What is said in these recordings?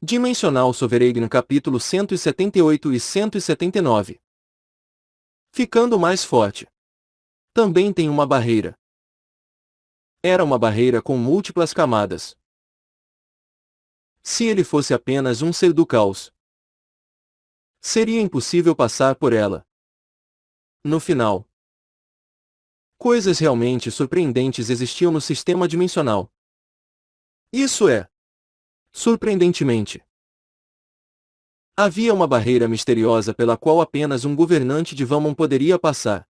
Dimensional Sovereign capítulo 178 e 179. Ficando mais forte. Também tem uma barreira. Era uma barreira com múltiplas camadas. Se ele fosse apenas um ser do caos, seria impossível passar por ela. No final, coisas realmente surpreendentes existiam no sistema dimensional. Isso é, surpreendentemente, havia uma barreira misteriosa pela qual apenas um governante de Vammon poderia passar.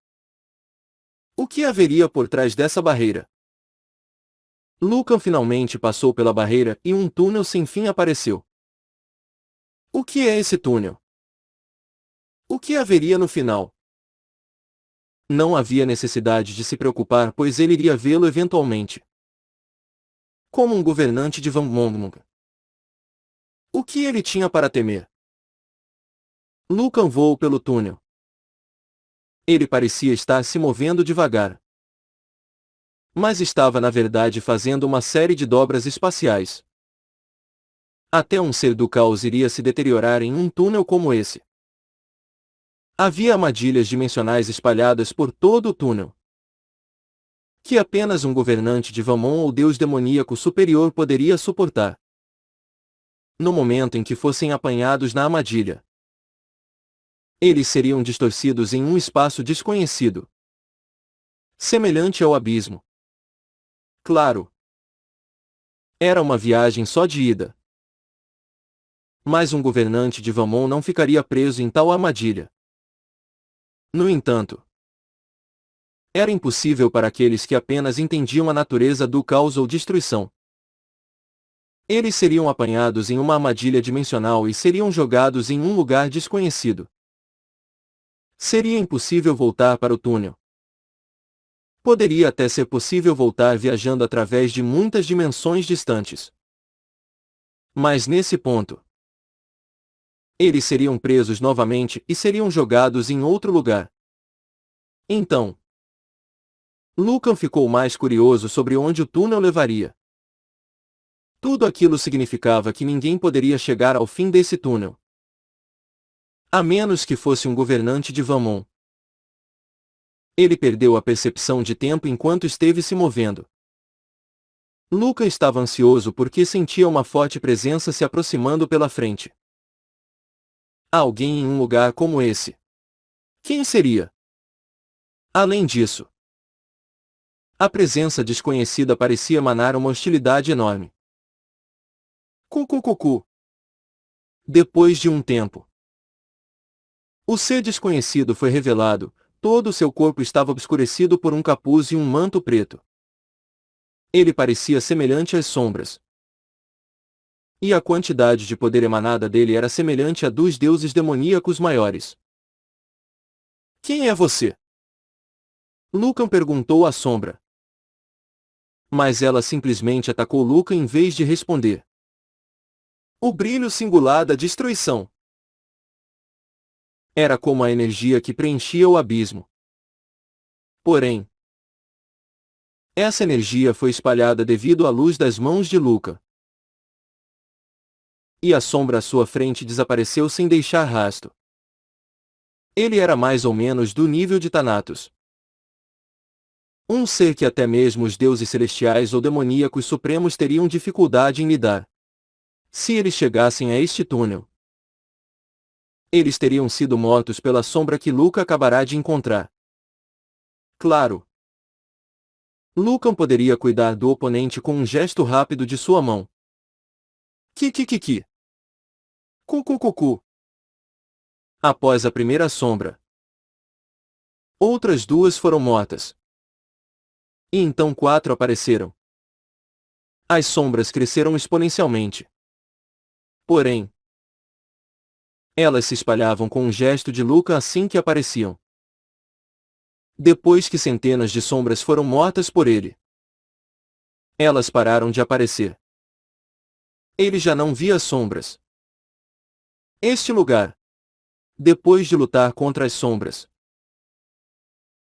O que haveria por trás dessa barreira? Lucan finalmente passou pela barreira e um túnel sem fim apareceu. O que é esse túnel? O que haveria no final? Não havia necessidade de se preocupar, pois ele iria vê-lo eventualmente. Como um governante de Vammon. O que ele tinha para temer? Lucan voou pelo túnel. Ele parecia estar se movendo devagar. Mas estava na verdade fazendo uma série de dobras espaciais. Até um ser do caos iria se deteriorar em um túnel como esse. Havia armadilhas dimensionais espalhadas por todo o túnel, que apenas um governante de Vammon ou deus demoníaco superior poderia suportar. No momento em que fossem apanhados na armadilha, eles seriam distorcidos em um espaço desconhecido, semelhante ao abismo. Claro, era uma viagem só de ida. Mas um governante de Vammon não ficaria preso em tal armadilha. No entanto, era impossível para aqueles que apenas entendiam a natureza do caos ou destruição. Eles seriam apanhados em uma armadilha dimensional e seriam jogados em um lugar desconhecido. Seria impossível voltar para o túnel. Poderia até ser possível voltar viajando através de muitas dimensões distantes. Mas nesse ponto, eles seriam presos novamente e seriam jogados em outro lugar. Então, Lucan ficou mais curioso sobre onde o túnel levaria. Tudo aquilo significava que ninguém poderia chegar ao fim desse túnel, a menos que fosse um governante de Vammon. Ele perdeu a percepção de tempo enquanto esteve se movendo. Lucan estava ansioso porque sentia uma forte presença se aproximando pela frente. Alguém em um lugar como esse. Quem seria? Além disso, a presença desconhecida parecia emanar uma hostilidade enorme. Cucucucu. Depois de um tempo, o ser desconhecido foi revelado. Todo o seu corpo estava obscurecido por um capuz e um manto preto. Ele parecia semelhante às sombras. E a quantidade de poder emanada dele era semelhante à dos deuses demoníacos maiores. Quem é você? Lucan perguntou à sombra. Mas ela simplesmente atacou Lucan em vez de responder. O brilho singular da destruição. Era como a energia que preenchia o abismo. Porém, essa energia foi espalhada devido à luz das mãos de Lucan. E a sombra à sua frente desapareceu sem deixar rastro. Ele era mais ou menos do nível de Thanatos. Um ser que até mesmo os deuses celestiais ou demoníacos supremos teriam dificuldade em lidar. Se eles chegassem a este túnel, eles teriam sido mortos pela sombra que Lucan acabará de encontrar. Claro, Lucan poderia cuidar do oponente com um gesto rápido de sua mão. Kikikiki. Cucucucu. Após a primeira sombra, outras duas foram mortas. E então 4 apareceram. As sombras cresceram exponencialmente. Porém, elas se espalhavam com um gesto de Lucan assim que apareciam. Depois que centenas de sombras foram mortas por ele, elas pararam de aparecer. Ele já não via sombras. Este lugar, depois de lutar contra as sombras,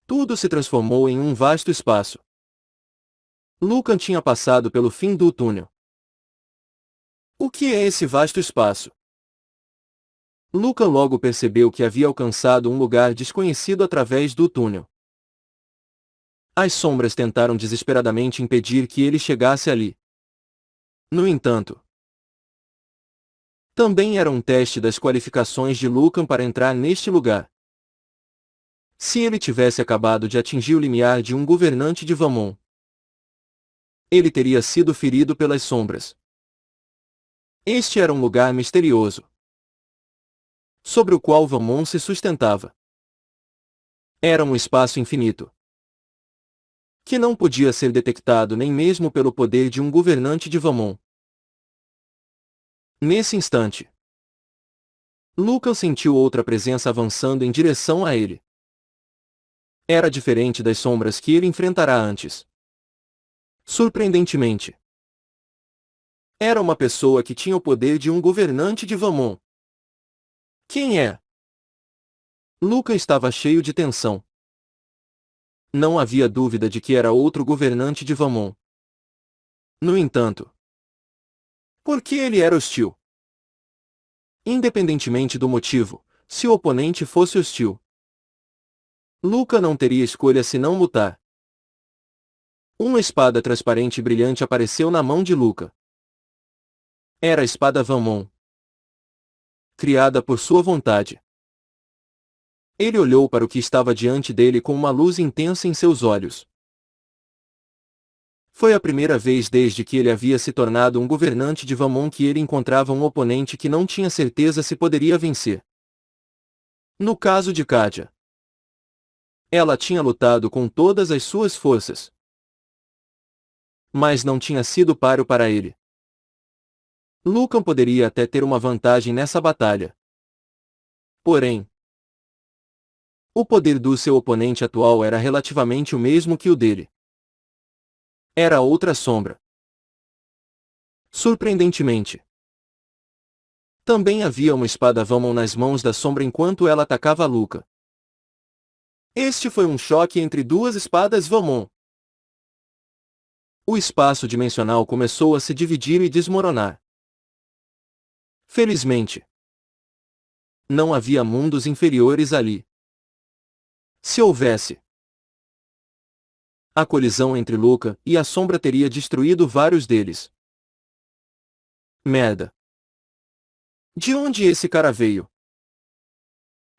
tudo se transformou em um vasto espaço. Lucan tinha passado pelo fim do túnel. O que é esse vasto espaço? Luca logo percebeu que havia alcançado um lugar desconhecido através do túnel. As sombras tentaram desesperadamente impedir que ele chegasse ali. No entanto, também era um teste das qualificações de Lucan para entrar neste lugar. Se ele tivesse acabado de atingir o limiar de um governante de Vamon, ele teria sido ferido pelas sombras. Este era um lugar misterioso, sobre o qual Vamon se sustentava. Era um espaço infinito, que não podia ser detectado nem mesmo pelo poder de um governante de Vamon. Nesse instante, Lucan sentiu outra presença avançando em direção a ele. Era diferente das sombras que ele enfrentará antes. Surpreendentemente, era uma pessoa que tinha o poder de um governante de Vamon. Quem é? Lucan estava cheio de tensão. Não havia dúvida de que era outro governante de Vamon. No entanto, por que ele era hostil? Independentemente do motivo, se o oponente fosse hostil, Luca não teria escolha senão lutar. Uma espada transparente e brilhante apareceu na mão de Luca. Era a espada Vamon, criada por sua vontade. Ele olhou para o que estava diante dele com uma luz intensa em seus olhos. Foi a primeira vez desde que ele havia se tornado um governante de Vamon que ele encontrava um oponente que não tinha certeza se poderia vencer. No caso de Kadia, ela tinha lutado com todas as suas forças, mas não tinha sido páreo para ele. Lucan poderia até ter uma vantagem nessa batalha. Porém, o poder do seu oponente atual era relativamente o mesmo que o dele. Era outra sombra. Surpreendentemente, também havia uma espada Vamon nas mãos da sombra enquanto ela atacava Luca. Este foi um choque entre duas espadas Vamon. O espaço dimensional começou a se dividir e desmoronar. Felizmente, não havia mundos inferiores ali. Se houvesse, a colisão entre Luca e a sombra teria destruído vários deles. Merda. De onde esse cara veio?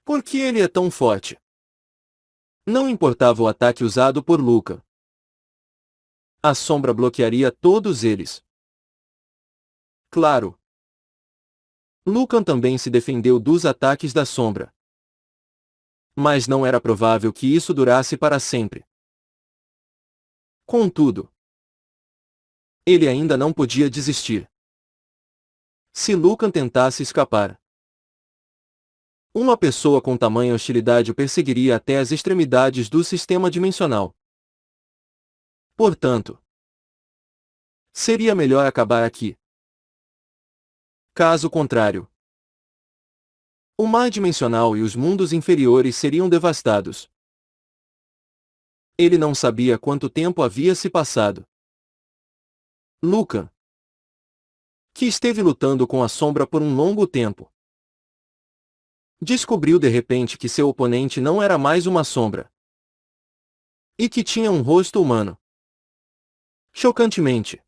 Por que ele é tão forte? Não importava o ataque usado por Luca. A sombra bloquearia todos eles. Claro. Lucan também se defendeu dos ataques da sombra. Mas não era provável que isso durasse para sempre. Contudo, ele ainda não podia desistir. Se Lucan tentasse escapar, uma pessoa com tamanha hostilidade o perseguiria até as extremidades do sistema dimensional. Portanto, seria melhor acabar aqui. Caso contrário, o mar dimensional e os mundos inferiores seriam devastados. Ele não sabia quanto tempo havia se passado. Lucan, que esteve lutando com a sombra por um longo tempo, descobriu de repente que seu oponente não era mais uma sombra, e que tinha um rosto humano. Chocantemente,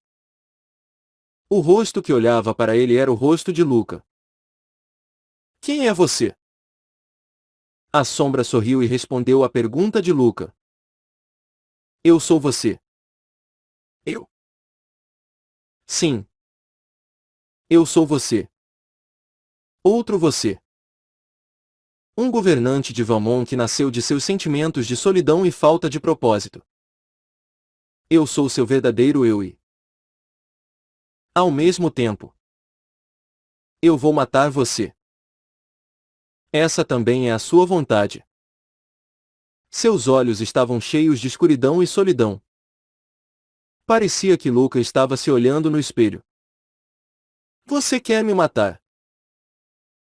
o rosto que olhava para ele era o rosto de Luca. Quem é você? A sombra sorriu e respondeu à pergunta de Luca. Eu sou você. Eu? Sim. Eu sou você. Outro você. Um governante de Valmont que nasceu de seus sentimentos de solidão e falta de propósito. Eu sou seu verdadeiro eu e, ao mesmo tempo, eu vou matar você. Essa também é a sua vontade. Seus olhos estavam cheios de escuridão e solidão. Parecia que Luca estava se olhando no espelho. Você quer me matar?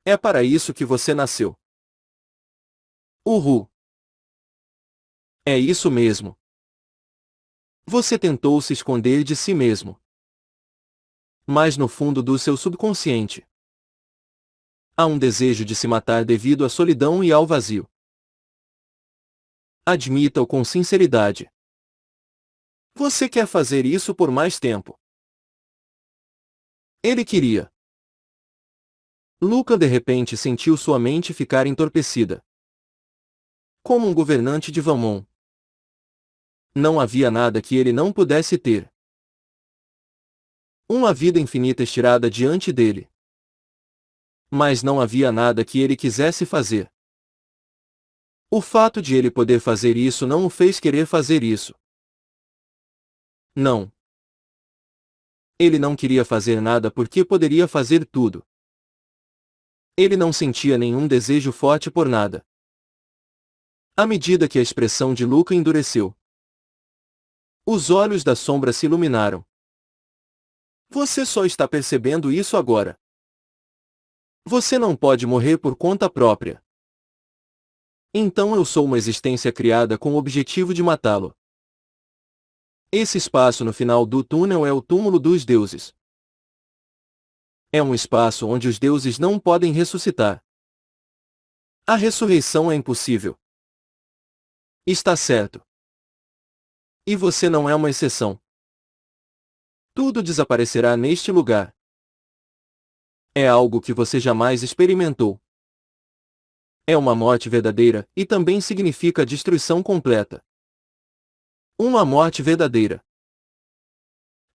É para isso que você nasceu. Uhul. É isso mesmo. Você tentou se esconder de si mesmo. Mas no fundo do seu subconsciente, há um desejo de se matar devido à solidão e ao vazio. Admita-o com sinceridade. Você quer fazer isso por mais tempo. Ele queria. Luca de repente sentiu sua mente ficar entorpecida. Como um governante de Valmont, não havia nada que ele não pudesse ter. Uma vida infinita estirada diante dele. Mas não havia nada que ele quisesse fazer. O fato de ele poder fazer isso não o fez querer fazer isso. Não. Ele não queria fazer nada porque poderia fazer tudo. Ele não sentia nenhum desejo forte por nada. À medida que a expressão de Luca endureceu, os olhos da sombra se iluminaram. Você só está percebendo isso agora. Você não pode morrer por conta própria. Então eu sou uma existência criada com o objetivo de matá-lo. Esse espaço no final do túnel é o túmulo dos deuses. É um espaço onde os deuses não podem ressuscitar. A ressurreição é impossível. Está certo. E você não é uma exceção. Tudo desaparecerá neste lugar. É algo que você jamais experimentou. É uma morte verdadeira, e também significa destruição completa. Uma morte verdadeira.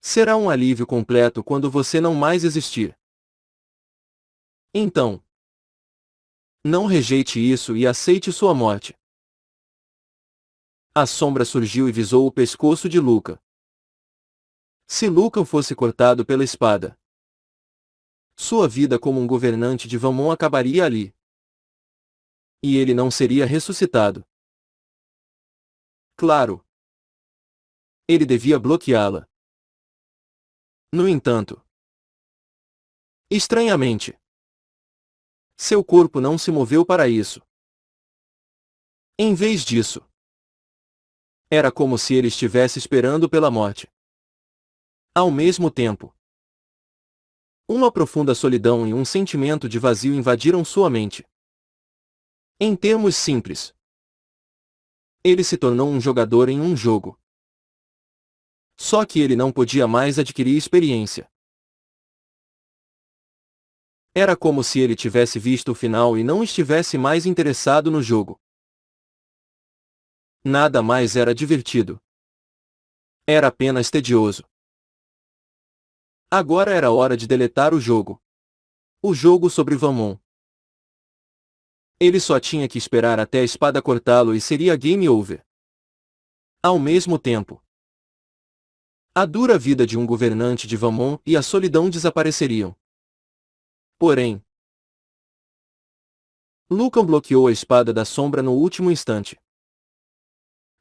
Será um alívio completo quando você não mais existir. Então, não rejeite isso e aceite sua morte. A sombra surgiu e visou o pescoço de Luca. Se Luca fosse cortado pela espada, sua vida como um governante de Valmont acabaria ali. E ele não seria ressuscitado. Claro. Ele devia bloqueá-la. No entanto, estranhamente, seu corpo não se moveu para isso. Em vez disso, era como se ele estivesse esperando pela morte. Ao mesmo tempo, uma profunda solidão e um sentimento de vazio invadiram sua mente. Em termos simples, ele se tornou um jogador em um jogo. Só que ele não podia mais adquirir experiência. Era como se ele tivesse visto o final e não estivesse mais interessado no jogo. Nada mais era divertido. Era apenas tedioso. Agora era hora de deletar o jogo. O jogo sobre Valmont. Ele só tinha que esperar até a espada cortá-lo e seria game over. Ao mesmo tempo, a dura vida de um governante de Valmont e a solidão desapareceriam. Porém, Lucan bloqueou a espada da sombra no último instante.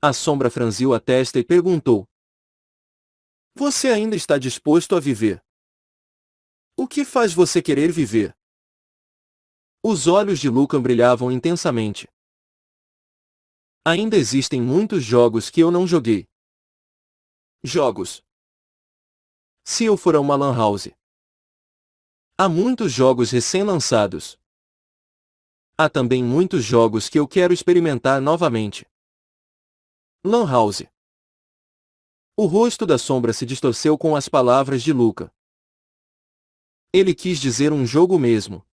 A sombra franziu a testa e perguntou: Você ainda está disposto a viver? O que faz você querer viver? Os olhos de Lucan brilhavam intensamente. Ainda existem muitos jogos que eu não joguei. Jogos. Se eu for a uma lan house. Há muitos jogos recém-lançados. Há também muitos jogos que eu quero experimentar novamente. Lan house. O rosto da sombra se distorceu com as palavras de Luca. Ele quis dizer um jogo mesmo.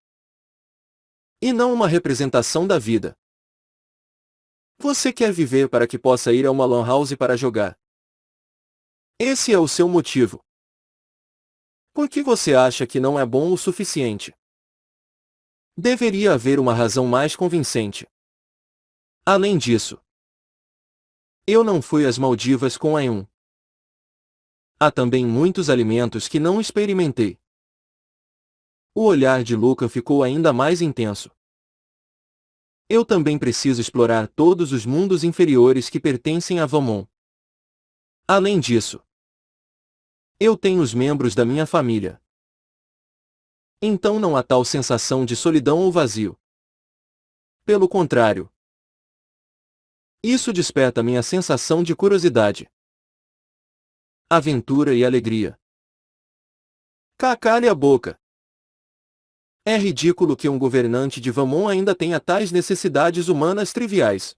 E não uma representação da vida. Você quer viver para que possa ir a uma lan house para jogar. Esse é o seu motivo. Por que você acha que não é bom o suficiente? Deveria haver uma razão mais convincente. Além disso, eu não fui às Maldivas com a E1. Há também muitos alimentos que não experimentei. O olhar de Luca ficou ainda mais intenso. Eu também preciso explorar todos os mundos inferiores que pertencem a Valmont. Além disso, eu tenho os membros da minha família. Então não há tal sensação de solidão ou vazio. Pelo contrário, isso desperta minha sensação de curiosidade, aventura e alegria. Cale a boca. É ridículo que um governante de Vamon ainda tenha tais necessidades humanas triviais.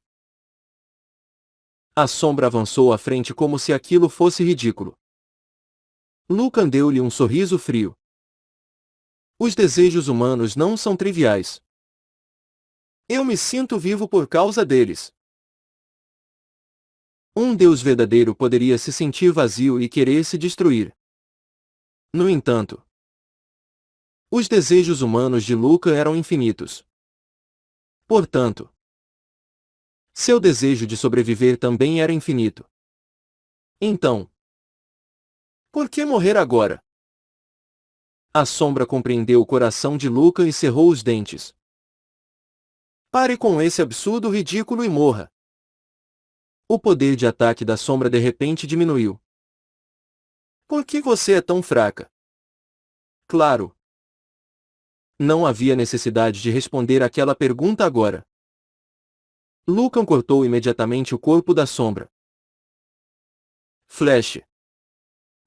A sombra avançou à frente como se aquilo fosse ridículo. Lucan deu-lhe um sorriso frio. Os desejos humanos não são triviais. Eu me sinto vivo por causa deles. Um Deus verdadeiro poderia se sentir vazio e querer se destruir. No entanto, os desejos humanos de Lucan eram infinitos. Portanto, seu desejo de sobreviver também era infinito. Então, por que morrer agora? A sombra compreendeu o coração de Lucan e cerrou os dentes. Pare com esse absurdo ridículo e morra. O poder de ataque da sombra de repente diminuiu. Por que você é tão fraca? Claro. Não havia necessidade de responder aquela pergunta agora. Lucan cortou imediatamente o corpo da sombra. Flash.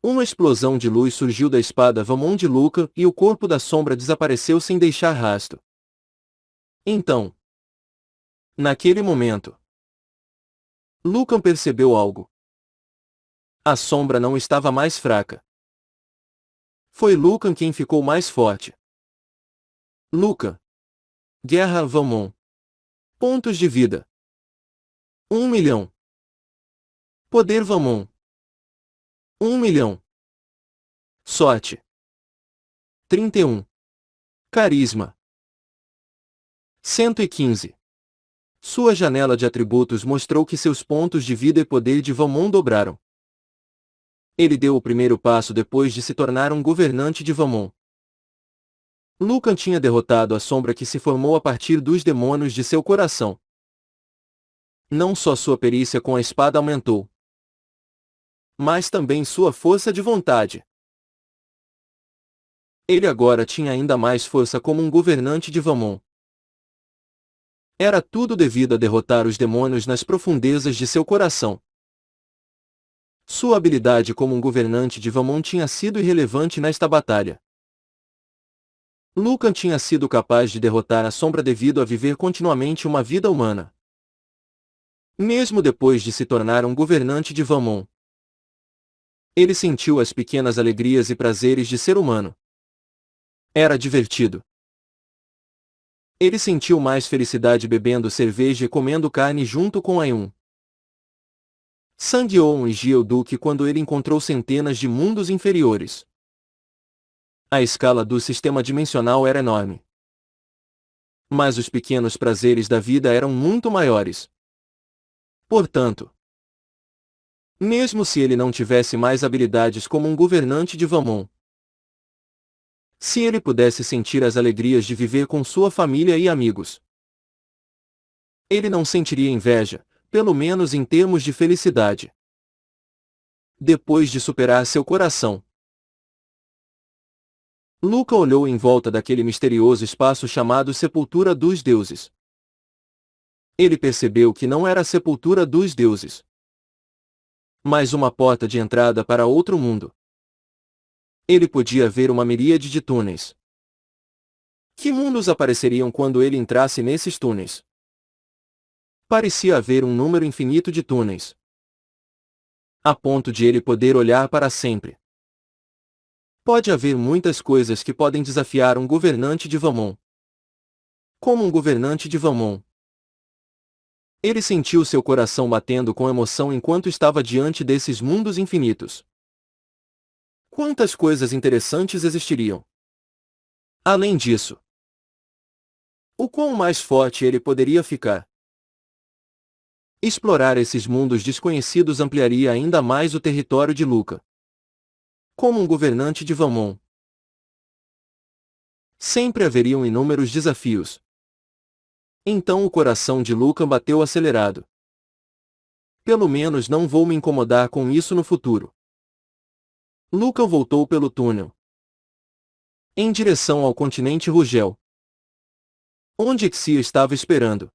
Uma explosão de luz surgiu da espada Vamon de Lucan e o corpo da sombra desapareceu sem deixar rastro. Então, naquele momento, Lucan percebeu algo. A sombra não estava mais fraca. Foi Lucan quem ficou mais forte. Lucan. Guerra Vamon. Pontos de vida. 1.000.000. Poder Vamon. 1.000.000. Sorte. 31. Carisma. 115. Sua janela de atributos mostrou que seus pontos de vida e poder de Vamon dobraram. Ele deu o primeiro passo depois de se tornar um governante de Vamon. Lucan tinha derrotado a sombra que se formou a partir dos demônios de seu coração. Não só sua perícia com a espada aumentou, mas também sua força de vontade. Ele agora tinha ainda mais força como um governante de Vamon. Era tudo devido a derrotar os demônios nas profundezas de seu coração. Sua habilidade como um governante de Vamon tinha sido irrelevante nesta batalha. Lucan tinha sido capaz de derrotar a sombra devido a viver continuamente uma vida humana. Mesmo depois de se tornar um governante de Vamon, ele sentiu as pequenas alegrias e prazeres de ser humano. Era divertido. Ele sentiu mais felicidade bebendo cerveja e comendo carne junto com Ayun. Sang-yeon e Geoduke quando ele encontrou centenas de mundos inferiores. A escala do sistema dimensional era enorme. Mas os pequenos prazeres da vida eram muito maiores. Portanto, mesmo se ele não tivesse mais habilidades como um governante de Vamon, se ele pudesse sentir as alegrias de viver com sua família e amigos, ele não sentiria inveja, pelo menos em termos de felicidade. Depois de superar seu coração, Luca olhou em volta daquele misterioso espaço chamado Sepultura dos Deuses. Ele percebeu que não era a Sepultura dos Deuses, mas uma porta de entrada para outro mundo. Ele podia ver uma miríade de túneis. Que mundos apareceriam quando ele entrasse nesses túneis? Parecia haver um número infinito de túneis, a ponto de ele poder olhar para sempre. Pode haver muitas coisas que podem desafiar um governante de Vamon. Como um governante de Vamon, ele sentiu seu coração batendo com emoção enquanto estava diante desses mundos infinitos. Quantas coisas interessantes existiriam! Além disso, o quão mais forte ele poderia ficar? Explorar esses mundos desconhecidos ampliaria ainda mais o território de Luca. Como um governante de Vamon, sempre haveriam inúmeros desafios. Então o coração de Luca bateu acelerado. Pelo menos não vou me incomodar com isso no futuro. Luca voltou pelo túnel, em direção ao continente Rugel, onde Xia estava esperando.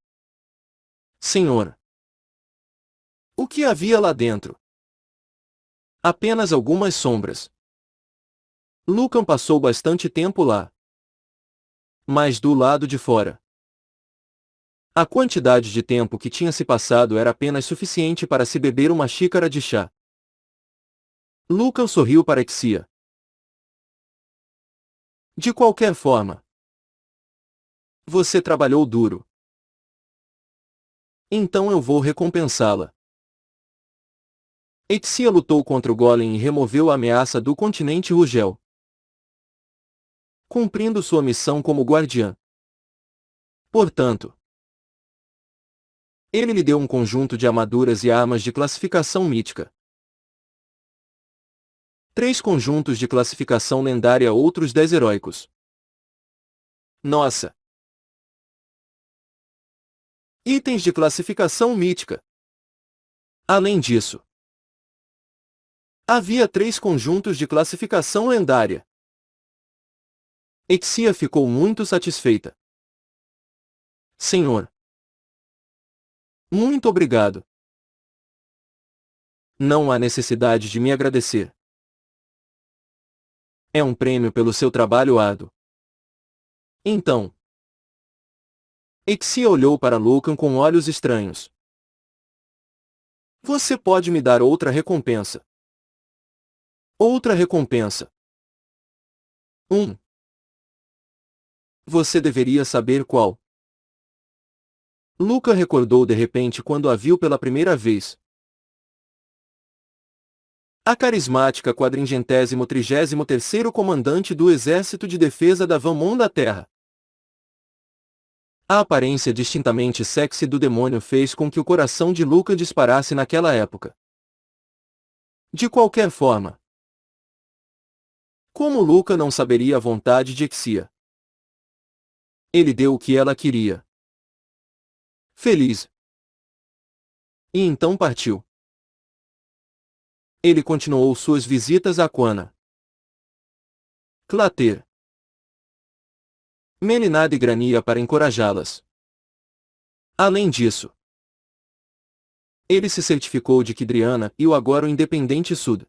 Senhor, o que havia lá dentro? Apenas algumas sombras. Lucan passou bastante tempo lá. Mas do lado de fora. A quantidade de tempo que tinha se passado era apenas suficiente para se beber uma xícara de chá. Lucan sorriu para Exia. De qualquer forma, você trabalhou duro. Então eu vou recompensá-la. Exia lutou contra o Golem e removeu a ameaça do continente Rugel, cumprindo sua missão como guardiã. Portanto, ele lhe deu um conjunto de armaduras e armas de classificação mítica. 3 conjuntos de classificação lendária, outros 10 heróicos. Nossa! Itens de classificação mítica. Além disso, havia 3 conjuntos de classificação lendária. Exia ficou muito satisfeita. Senhor, muito obrigado. Não há necessidade de me agradecer. É um prêmio pelo seu trabalho árduo. Então, Exia olhou para Lucan com olhos estranhos. Você pode me dar outra recompensa. Outra recompensa. Você deveria saber qual. Lucan recordou de repente quando a viu pela primeira vez. A carismática 433º comandante do Exército de Defesa da Van da Terra. A aparência distintamente sexy do demônio fez com que o coração de Lucan disparasse naquela época. De qualquer forma, como Lucan não saberia a vontade de Exia? Ele deu o que ela queria. Feliz. E então partiu. Ele continuou suas visitas a Quana, Clater, Meninada e Grania para encorajá-las. Além disso, ele se certificou de que Driana e o agora o independente Sud,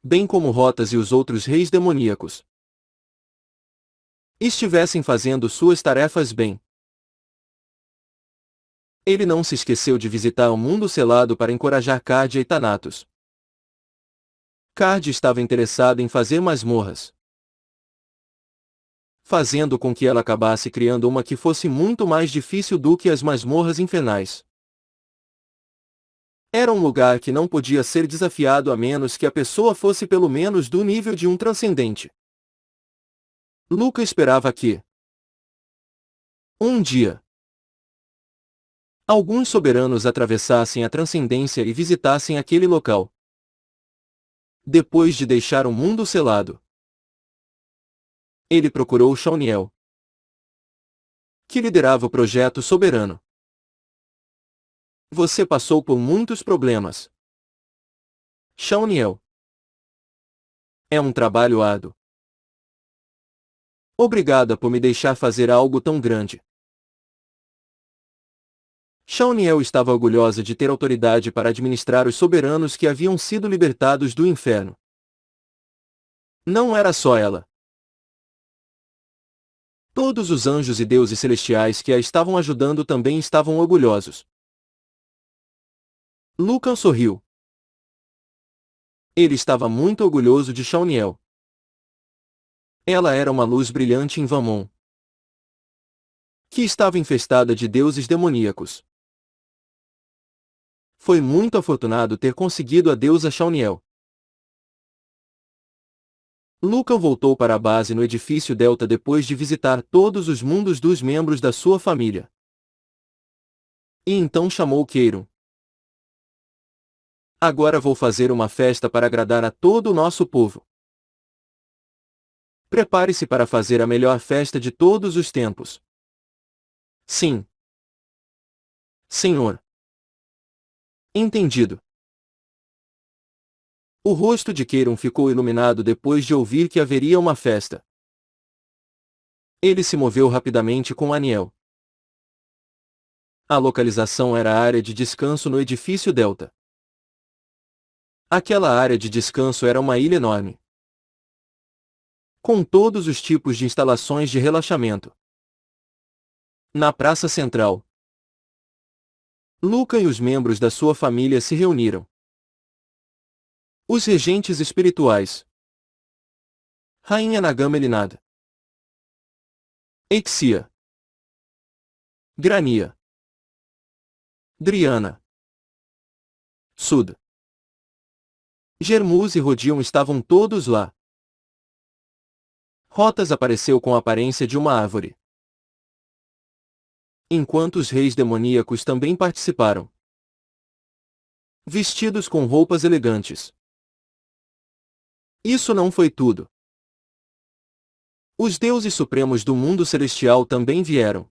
bem como Rotas e os outros reis demoníacos, estivessem fazendo suas tarefas bem. Ele não se esqueceu de visitar o mundo selado para encorajar Cardia e Thanatos. Cardia estava interessada em fazer masmorras, fazendo com que ela acabasse criando uma que fosse muito mais difícil do que as masmorras infernais. Era um lugar que não podia ser desafiado a menos que a pessoa fosse pelo menos do nível de um transcendente. Luca esperava que, um dia, alguns soberanos atravessassem a transcendência e visitassem aquele local. Depois de deixar o mundo selado, ele procurou Shauniel, que liderava o projeto soberano. Você passou por muitos problemas, Shauniel. É um trabalho árduo. Obrigada por me deixar fazer algo tão grande. Shauniel estava orgulhosa de ter autoridade para administrar os soberanos que haviam sido libertados do inferno. Não era só ela. Todos os anjos e deuses celestiais que a estavam ajudando também estavam orgulhosos. Lucan sorriu. Ele estava muito orgulhoso de Shauniel. Ela era uma luz brilhante em Vamon, que estava infestada de deuses demoníacos. Foi muito afortunado ter conseguido a deusa Shauniel. Lucan voltou para a base no edifício Delta depois de visitar todos os mundos dos membros da sua família. E então chamou Queiron. Agora vou fazer uma festa para agradar a todo o nosso povo. Prepare-se para fazer a melhor festa de todos os tempos. Sim. Senhor. Entendido. O rosto de Queiron ficou iluminado depois de ouvir que haveria uma festa. Ele se moveu rapidamente com Aniel. A localização era a área de descanso no edifício Delta. Aquela área de descanso era uma ilha enorme. com todos os tipos de instalações de relaxamento. Na praça central, Luca e os membros da sua família se reuniram. Os regentes espirituais: Rainha Nagama Elinada, Exia, Grania, Driana, Sud, Germus e Rodion estavam todos lá. Rotas apareceu com a aparência de uma árvore, enquanto os reis demoníacos também participaram, vestidos com roupas elegantes. Isso não foi tudo. Os deuses supremos do mundo celestial também vieram,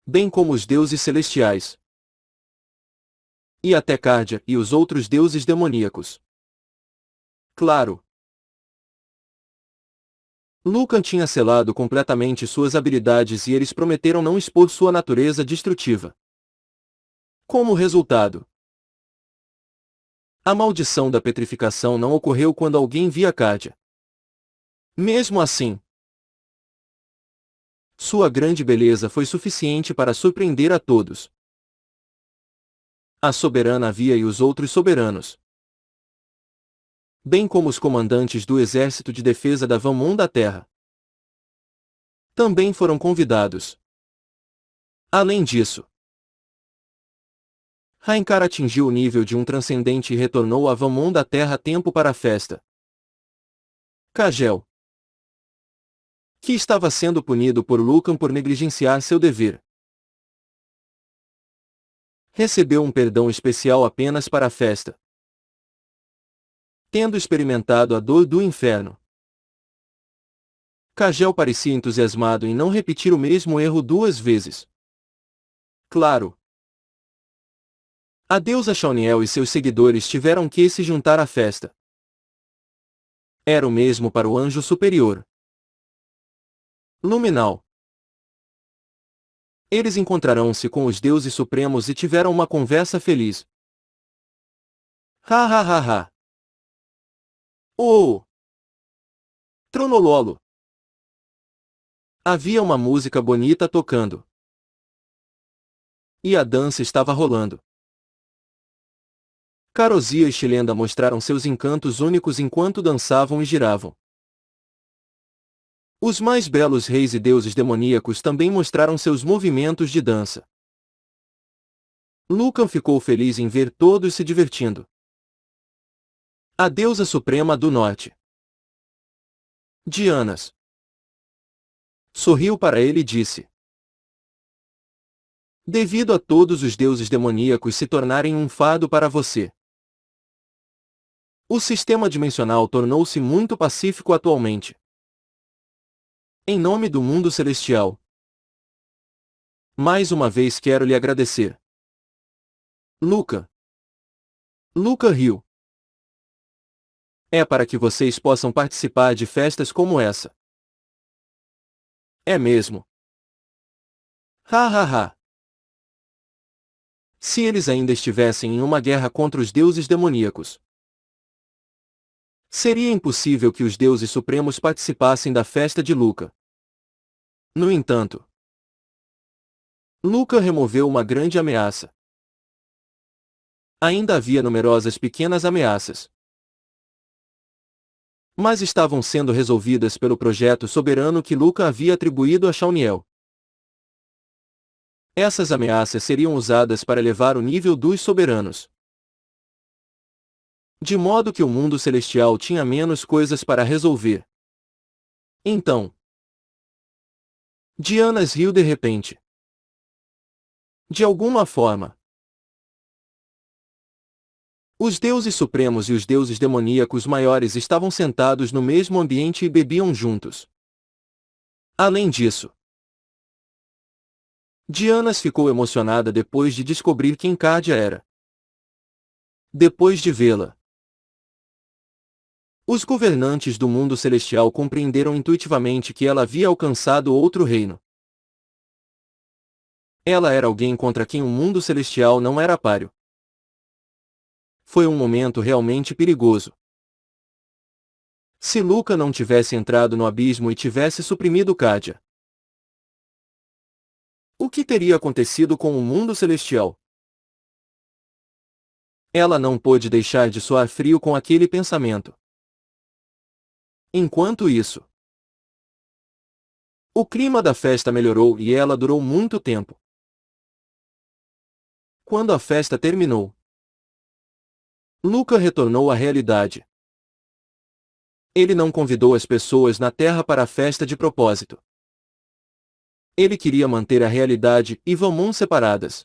bem como os deuses celestiais, e até Cárdia e os outros deuses demoníacos. Claro, Lucan tinha selado completamente suas habilidades e eles prometeram não expor sua natureza destrutiva. Como resultado, a maldição da petrificação não ocorreu quando alguém via Cárdia. Mesmo assim, sua grande beleza foi suficiente para surpreender a todos. A soberana havia e os outros soberanos, bem como os comandantes do exército de defesa da Vamon da Terra, também foram convidados. Além disso, Rainkar atingiu o nível de um transcendente e retornou a Vamon da Terra a tempo para a festa. Kagel, que estava sendo punido por Lucan por negligenciar seu dever, recebeu um perdão especial apenas para a festa, tendo experimentado a dor do inferno. Kagel parecia entusiasmado em não repetir o mesmo erro 2 vezes. Claro, a deusa Shauniel e seus seguidores tiveram que se juntar à festa. Era o mesmo para o anjo superior, Luminal. Eles encontraram-se com os deuses supremos e tiveram uma conversa feliz. Ha ha ha ha. Oh! Tronololo. Havia uma música bonita tocando. E a dança estava rolando. Carozia e Chilenda mostraram seus encantos únicos enquanto dançavam e giravam. Os mais belos reis e deuses demoníacos também mostraram seus movimentos de dança. Lucan ficou feliz em ver todos se divertindo. A deusa suprema do norte, Dianas, sorriu para ele e disse: devido a todos os deuses demoníacos se tornarem um fardo para você, o sistema dimensional tornou-se muito pacífico atualmente. Em nome do mundo celestial, mais uma vez quero lhe agradecer. Luca riu. É para que vocês possam participar de festas como essa. É mesmo. Ha ha ha. Se eles ainda estivessem em uma guerra contra os deuses demoníacos, seria impossível que os deuses supremos participassem da festa de Luca. No entanto, Luca removeu uma grande ameaça. Ainda havia numerosas pequenas ameaças, mas estavam sendo resolvidas pelo projeto soberano que Luca havia atribuído a Shauniel. Essas ameaças seriam usadas para elevar o nível dos soberanos, de modo que o mundo celestial tinha menos coisas para resolver. Então, Dianas riu de repente. De alguma forma, os deuses supremos e os deuses demoníacos maiores estavam sentados no mesmo ambiente e bebiam juntos. Além disso, Dianas ficou emocionada depois de descobrir quem Cárdia era. Depois de vê-la, os governantes do mundo celestial compreenderam intuitivamente que ela havia alcançado outro reino. Ela era alguém contra quem o mundo celestial não era páreo. Foi um momento realmente perigoso. Se Luca não tivesse entrado no abismo e tivesse suprimido Cádia, o que teria acontecido com o mundo celestial? Ela não pôde deixar de suar frio com aquele pensamento. Enquanto isso, o clima da festa melhorou e ela durou muito tempo. Quando a festa terminou, Luca retornou à realidade. Ele não convidou as pessoas na Terra para a festa de propósito. Ele queria manter a realidade e Valmont separadas.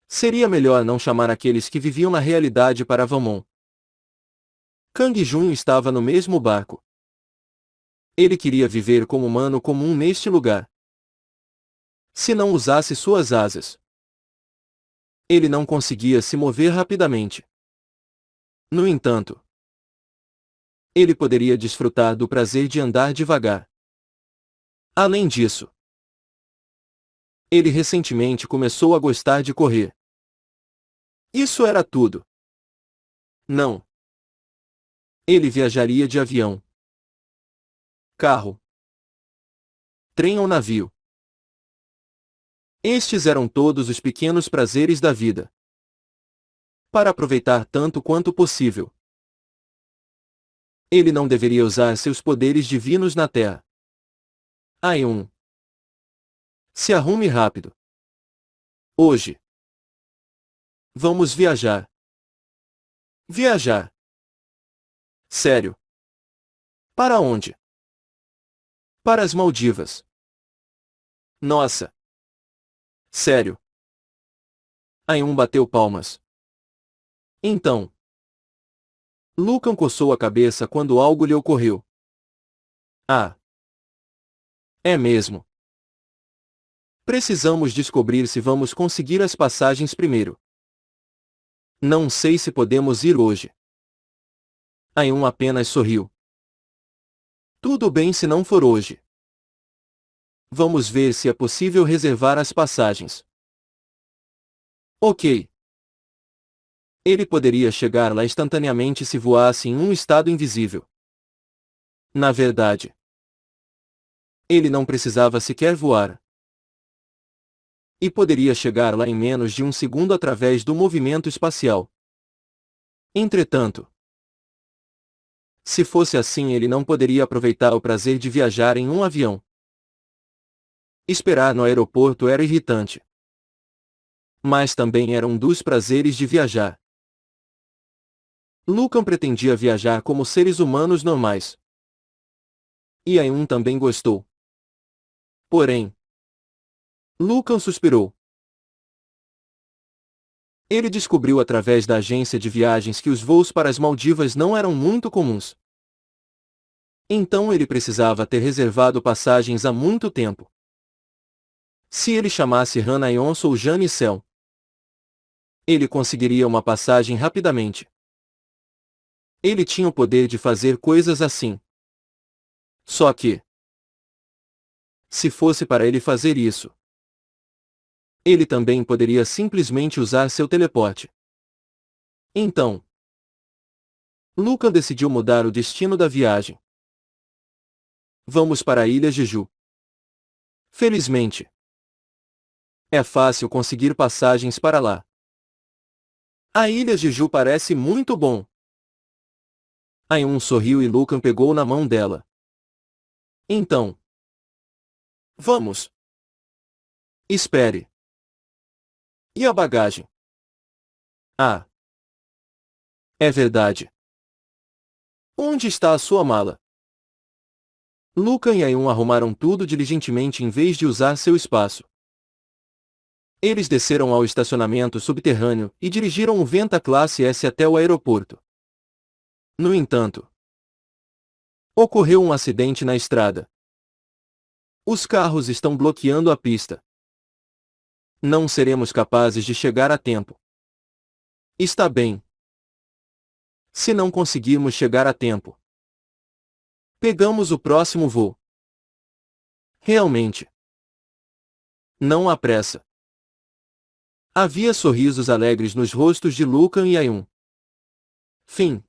Seria melhor não chamar aqueles que viviam na realidade para Valmont. Kang Jun estava no mesmo barco. Ele queria viver como humano comum neste lugar. Se não usasse suas asas, ele não conseguia se mover rapidamente. No entanto, ele poderia desfrutar do prazer de andar devagar. Além disso, ele recentemente começou a gostar de correr. Isso era tudo. Não. Ele viajaria de avião, carro, trem ou navio. Estes eram todos os pequenos prazeres da vida. Para aproveitar tanto quanto possível, ele não deveria usar seus poderes divinos na Terra. Ayun. Se arrume rápido. Hoje. Vamos viajar. Viajar. Sério. Para onde? Para as Maldivas. Nossa. Sério. Ayun bateu palmas. Então. Lucan coçou a cabeça quando algo lhe ocorreu. Ah. É mesmo. Precisamos descobrir se vamos conseguir as passagens primeiro. Não sei se podemos ir hoje. Ayun apenas sorriu. Tudo bem se não for hoje. Vamos ver se é possível reservar as passagens. Ok. Ele poderia chegar lá instantaneamente se voasse em um estado invisível. Na verdade, ele não precisava sequer voar. E poderia chegar lá em menos de um segundo através do movimento espacial. Entretanto, se fosse assim ele não poderia aproveitar o prazer de viajar em um avião. Esperar no aeroporto era irritante. Mas também era um dos prazeres de viajar. Lucan pretendia viajar como seres humanos normais. E Ayun também gostou. Porém, Lucan suspirou. Ele descobriu através da agência de viagens que os voos para as Maldivas não eram muito comuns. Então ele precisava ter reservado passagens há muito tempo. Se ele chamasse Hannah Yonso ou Jane Cell, ele conseguiria uma passagem rapidamente. Ele tinha o poder de fazer coisas assim. Só que, se fosse para ele fazer isso, ele também poderia simplesmente usar seu teleporte. Então, Lucan decidiu mudar o destino da viagem. Vamos para a ilha Jeju. Felizmente, é fácil conseguir passagens para lá. A ilha Jeju parece muito bom. Ayun sorriu e Lucan pegou na mão dela. Então, vamos. Espere. E a bagagem? Ah. É verdade. Onde está a sua mala? Lucan e Ayun arrumaram tudo diligentemente em vez de usar seu espaço. Eles desceram ao estacionamento subterrâneo e dirigiram o Venta Classe S até o aeroporto. No entanto, ocorreu um acidente na estrada. Os carros estão bloqueando a pista. Não seremos capazes de chegar a tempo. Está bem. Se não conseguirmos chegar a tempo, pegamos o próximo voo. Realmente. Não há pressa. Havia sorrisos alegres nos rostos de Lucan e Ayun. Fim.